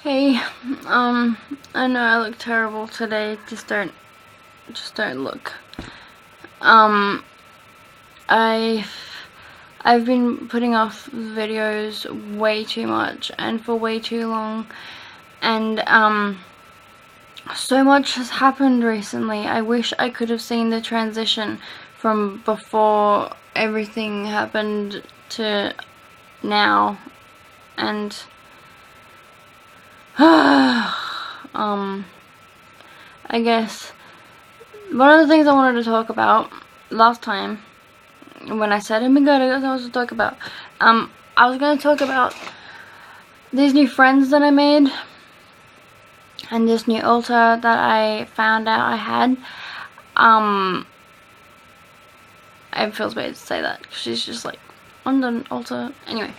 Hey, I know I look terrible today. Just don't look. Um, I've been putting off videos way too much and for way too long, and so much has happened recently. I wish I could have seen the transition from before everything happened to now, and I guess one of the things I wanted to talk about last time when I said, oh my god, I got so much to talk about, I was going to talk about these new friends that I made and this new altar that I found out I had. It feels weird to say that because she's just like on the altar. Anyway,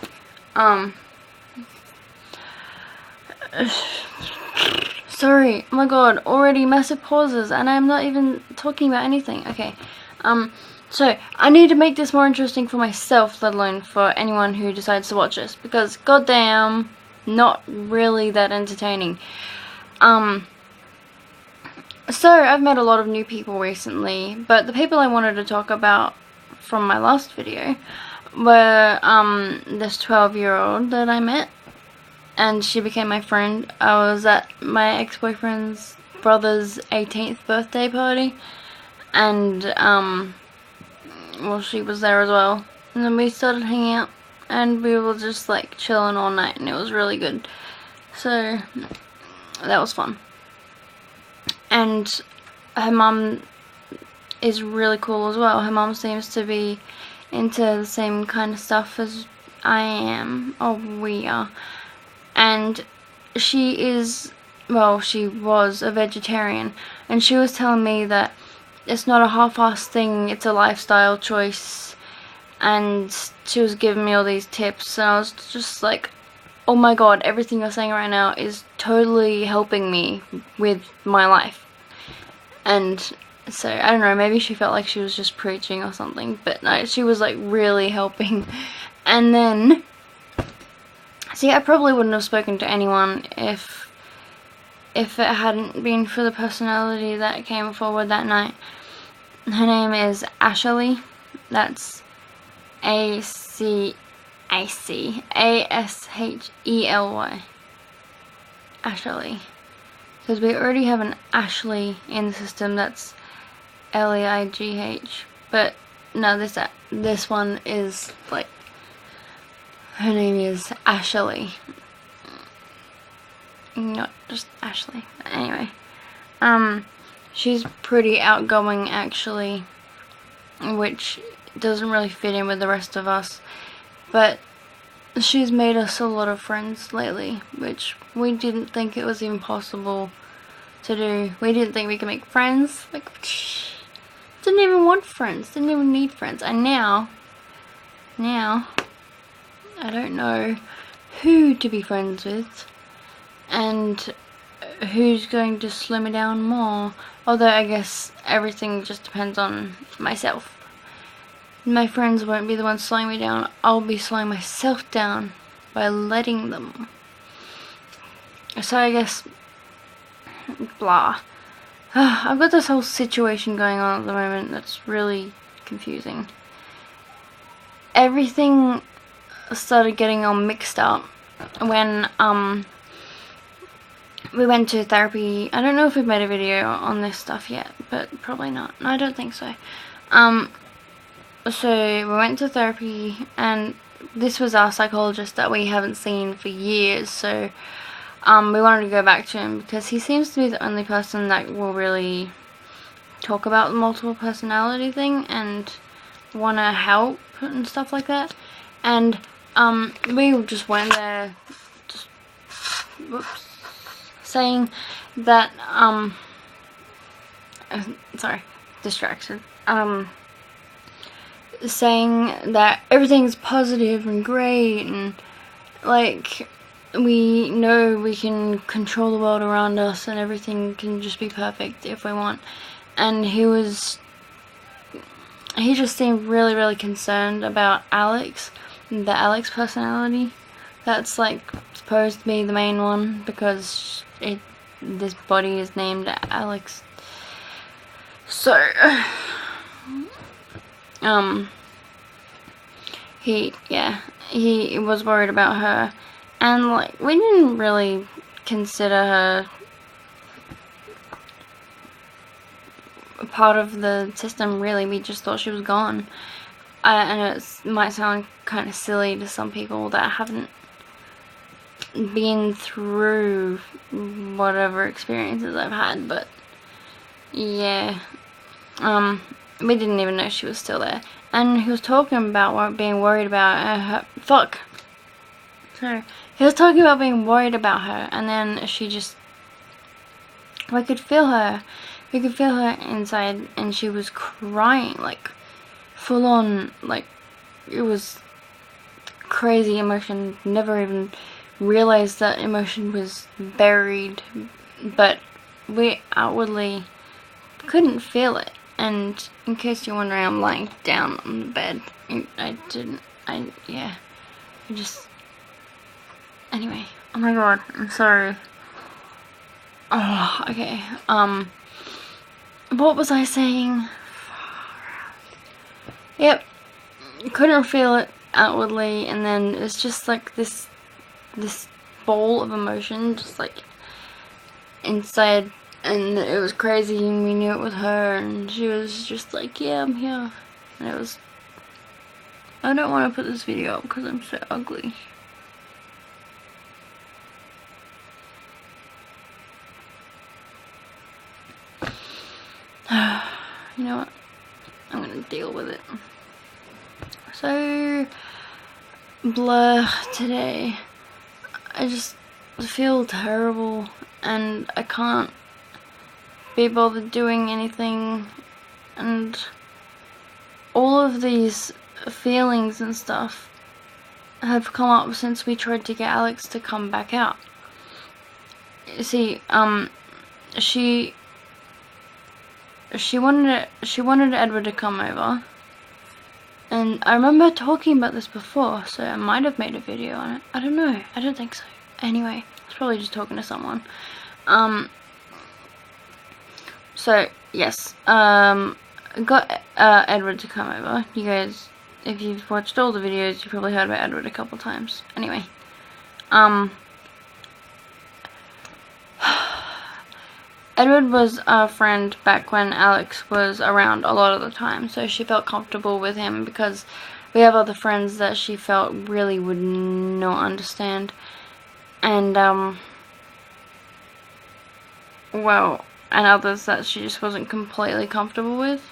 sorry, oh my god, already massive pauses and I'm not even talking about anything. Okay, so I need to make this more interesting for myself, let alone for anyone who decides to watch this, because goddamn, not really that entertaining. So I've met a lot of new people recently, but the people I wanted to talk about from my last video were this 12-year-old that I met, and she became my friend. I was at my ex-boyfriend's brother's 18th birthday party, and well, she was there as well, and then we started hanging out and we were just like chilling all night, and it was really good. So that was fun. And her mum is really cool as well. Her mum seems to be into the same kind of stuff as I am, or we are. And she is, well, she was a vegetarian, and she was telling me that it's not a half-assed thing, it's a lifestyle choice, and she was giving me all these tips, and I was just like, oh my god, everything you're saying right now is totally helping me with my life. And so, I don't know, maybe she felt like she was just preaching or something, but no, she was like really helping. And then, see, I probably wouldn't have spoken to anyone if it hadn't been for the personality that came forward that night. Her name is Ashely. That's Ashely. Ashely. Because we already have an Ashely in the system. That's Leigh. But no, this one is like, her name is Ashely. Not just Ashely. But anyway, she's pretty outgoing actually, which doesn't really fit in with the rest of us, but she's made us a lot of friends lately, which we didn't think it was even possible to do. We didn't think we could make friends. Like, didn't even want friends, didn't even need friends. And now I don't know who to be friends with and who's going to slow me down more. Although I guess everything just depends on myself. My friends won't be the ones slowing me down. I'll be slowing myself down by letting them. So I guess, blah. I've got this whole situation going on at the moment that's really confusing. Everything started getting all mixed up when we went to therapy. I don't know if we've made a video on this stuff yet, but probably not. No, I don't think so. So we went to therapy, and this was our psychologist that we haven't seen for years, so we wanted to go back to him because he seems to be the only person that will really talk about the multiple personality thing and want to help and stuff like that. And we just went there just saying that sorry, distracted. Saying that everything's positive and great, and like we know we can control the world around us and everything can just be perfect if we want. And he just seemed really concerned about Alex, the Alex personality. That's like supposed to be the main one, because this body is named Alex. So he was worried about her, and like, we didn't really consider her a part of the system, really. We just thought she was gone. And it might sound kind of silly to some people that haven't been through whatever experiences I've had, but yeah, we didn't even know she was still there. And he was talking about being worried about her. He was talking about being worried about her, and then she just, we could feel her inside, and she was crying, like full on, like it was crazy emotion. Never even realized that emotion was buried, but we outwardly couldn't feel it. And in case you're wondering, I'm lying down on the bed. Anyway, oh my god, I'm sorry. Oh, okay, what was I saying? Yep, couldn't feel it outwardly, and then it's just like this bowl of emotion just like inside, and it was crazy, and we knew it was her, and she was just like, yeah, I'm here. And it was, I don't want to put this video up because I'm so ugly. You know what, I'm gonna deal with it. So blur today. I just feel terrible, and I can't be bothered doing anything, and all of these feelings and stuff have come up since we tried to get Alex to come back out. You see, she wanted Edward to come over, and I remember talking about this before, so I might have made a video on it. I don't know, I don't think so. Anyway, I was probably just talking to someone. So yes, got Edward to come over. You guys, if you've watched all the videos, you probably heard about Edward a couple times. Anyway, Edward was a friend back when Alex was around a lot of the time, so she felt comfortable with him because we have other friends that she felt really would not understand. And, well, and others that she just wasn't completely comfortable with.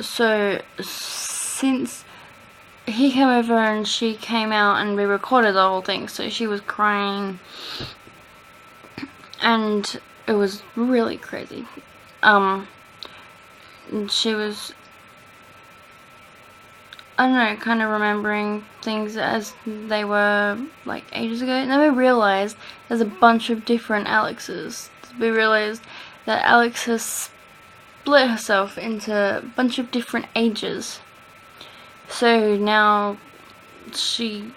So, since he came over and she came out and we recorded the whole thing, so she was crying, and it was really crazy. She was, I don't know, kind of remembering things as they were like ages ago. And then we realized there's a bunch of different Alexes. We realized that Alex has split herself into a bunch of different ages. So now she,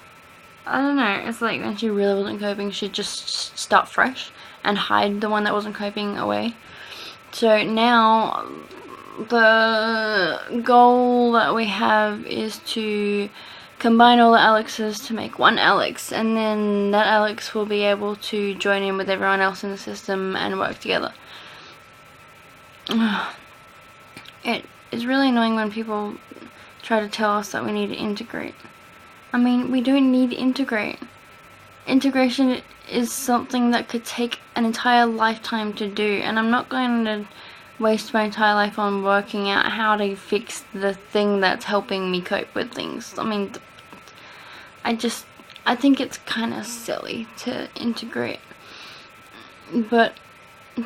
I don't know, it's like when she really wasn't coping, she'd just start fresh and hide the one that wasn't coping away. So now the goal that we have is to combine all the Alexes to make one Alex, and then that Alex will be able to join in with everyone else in the system and work together. It is really annoying when people try to tell us that we need to integrate. I mean, we don't need to integrate. Integration is something that could take an entire lifetime to do, and I'm not going to waste my entire life on working out how to fix the thing that's helping me cope with things. I mean, I think it's kind of silly to integrate, but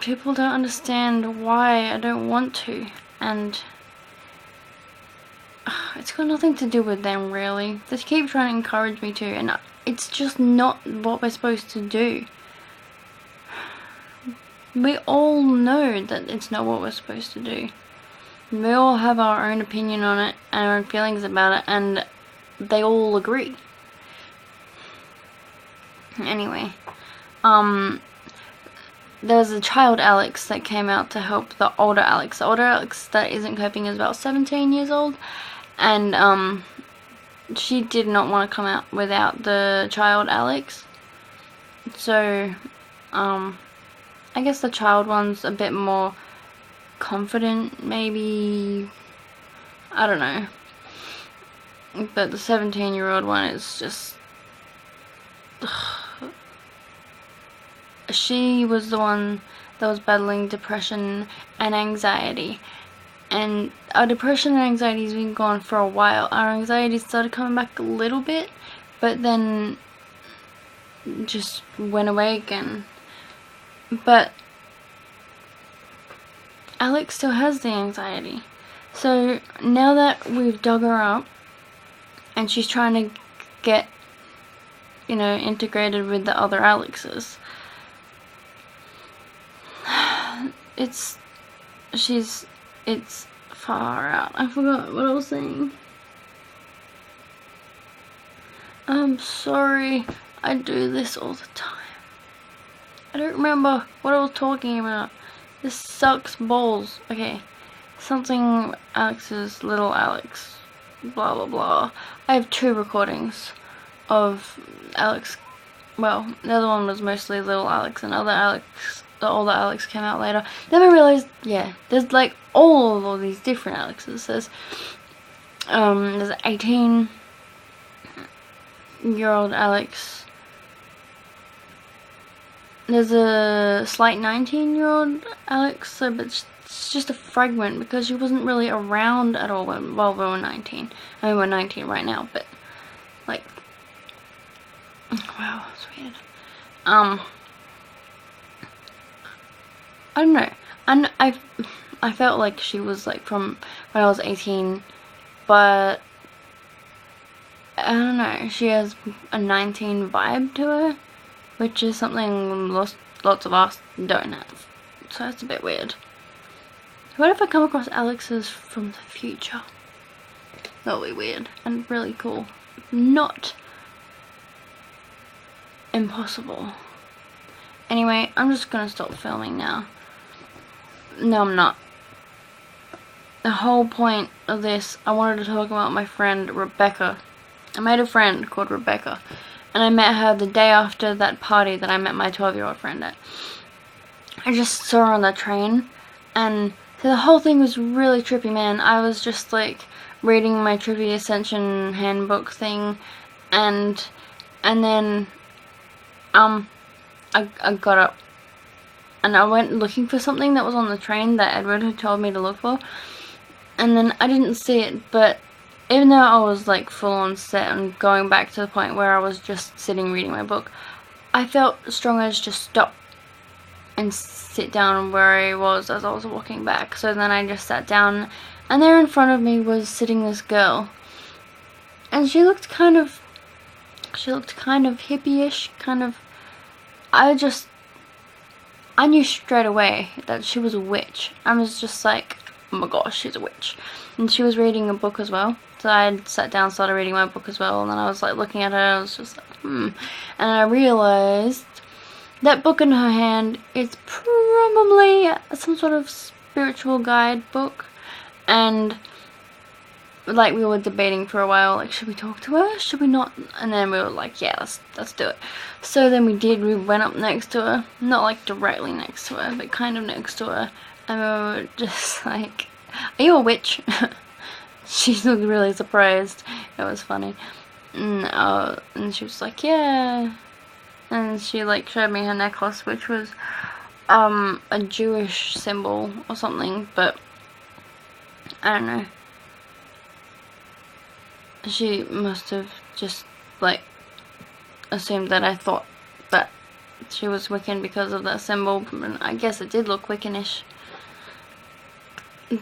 people don't understand why I don't want to, and it's got nothing to do with them, really. They keep trying to encourage me to, and it's just not what we're supposed to do. We all know that it's not what we're supposed to do. We all have our own opinion on it and our own feelings about it, and they all agree. Anyway, there was a child Alex that came out to help the older Alex. The older Alex that isn't coping is about 17 years old, and she did not want to come out without the child Alex. So I guess the child one's a bit more confident, maybe, I don't know, but the 17-year-old one is just, she was the one that was battling depression and anxiety, and our depression and anxiety has been gone for a while. Our anxiety started coming back a little bit, but then just went away again. But Alex still has the anxiety. So now that we've dug her up and she's trying to get, you know, integrated with the other Alexes, it's far out. I forgot what I was saying. I'm sorry, I do this all the time. I don't remember what I was talking about. This sucks balls. Okay, something Alex's little Alex, blah blah blah. I have 2 recordings of Alex. Well, the other one was mostly little Alex, and other Alex, the older Alex came out later. Then I realized, yeah, there's like all of these different Alexes. There's an 18-year-old Alex. There's a slight 19-year-old Alex, so but it's just a fragment because she wasn't really around at all while we were 19. I mean, we're 19 right now, but like, wow, that's weird. I don't know. I felt like she was like from when I was 18, but I don't know. She has a 19 vibe to her, which is something lots of us don't have. So that's a bit weird. What if I come across Alexes from the future? That'll be weird and really cool. Not impossible. Anyway, I'm just gonna stop filming now. No, I'm not. The whole point of this, I wanted to talk about my friend Rebecca. I made a friend called Rebecca, and I met her the day after that party that I met my 12-year-old friend at. I just saw her on the train, and so the whole thing was really trippy, man. I was just like reading my Trippy Ascension handbook thing, and then I got up and I went looking for something that was on the train that Edward had told me to look for, and then I didn't see it. But even though I was like full on set and going back to the point where I was just sitting reading my book, I felt strong as just stop and sit down where I was as I was walking back. So then I just sat down, and there in front of me was sitting this girl, and she looked kind of hippie-ish, kind of. I knew straight away that she was a witch. I was just like, oh my gosh, she's a witch. And she was reading a book as well. So I had sat down, started reading my book as well, and then I was like looking at her, I was just like, And I realized that book in her hand is probably some sort of spiritual guide book. And like, we were debating for a while, like, should we talk to her, should we not? And then we were like, yeah, let's do it. So then we did. We went up next to her, not like directly next to her, but kind of next to her, and we were just like, are you a witch? She looked really surprised. It was funny. And she was like, yeah. And she like showed me her necklace, which was a Jewish symbol or something, but I don't know. She must have just like assumed that I thought that she was Wiccan because of that symbol, and I guess it did look Wiccanish.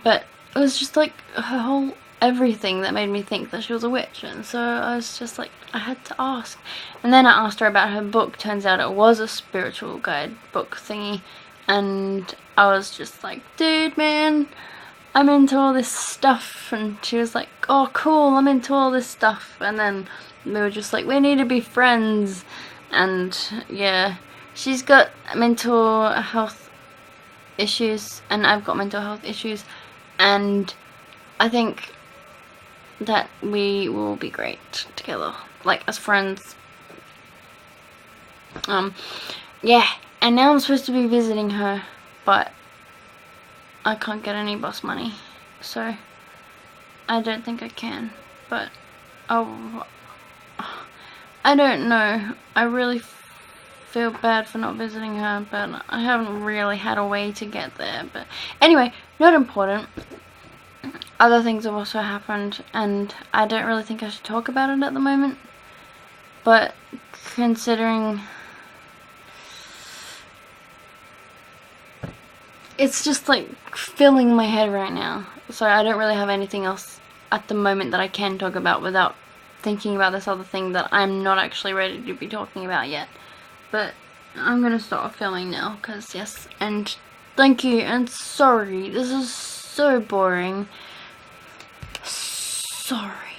But it was just like her whole everything that made me think that she was a witch, and so I was just like, I had to ask. And then I asked her about her book. Turns out it was a spiritual guide book thingy, and I was just like, dude, man, I'm into all this stuff. And she was like, oh cool, I'm into all this stuff. And then we were just like, we need to be friends. and yeah, she's got mental health issues, and I've got mental health issues, and I think that we will be great together, like as friends. Yeah, and now I'm supposed to be visiting her, but I can't get any bus money, so I don't think I can, but I don't know. I really feel bad for not visiting her, but I haven't really had a way to get there. But anyway, not important. Other things have also happened, and I don't really think I should talk about it at the moment, but considering it's just like filling my head right now, so I don't really have anything else at the moment that I can talk about without thinking about this other thing that I'm not actually ready to be talking about yet. But I'm gonna start filming now, because yes, and thank you, and sorry, this is so boring. Sorry.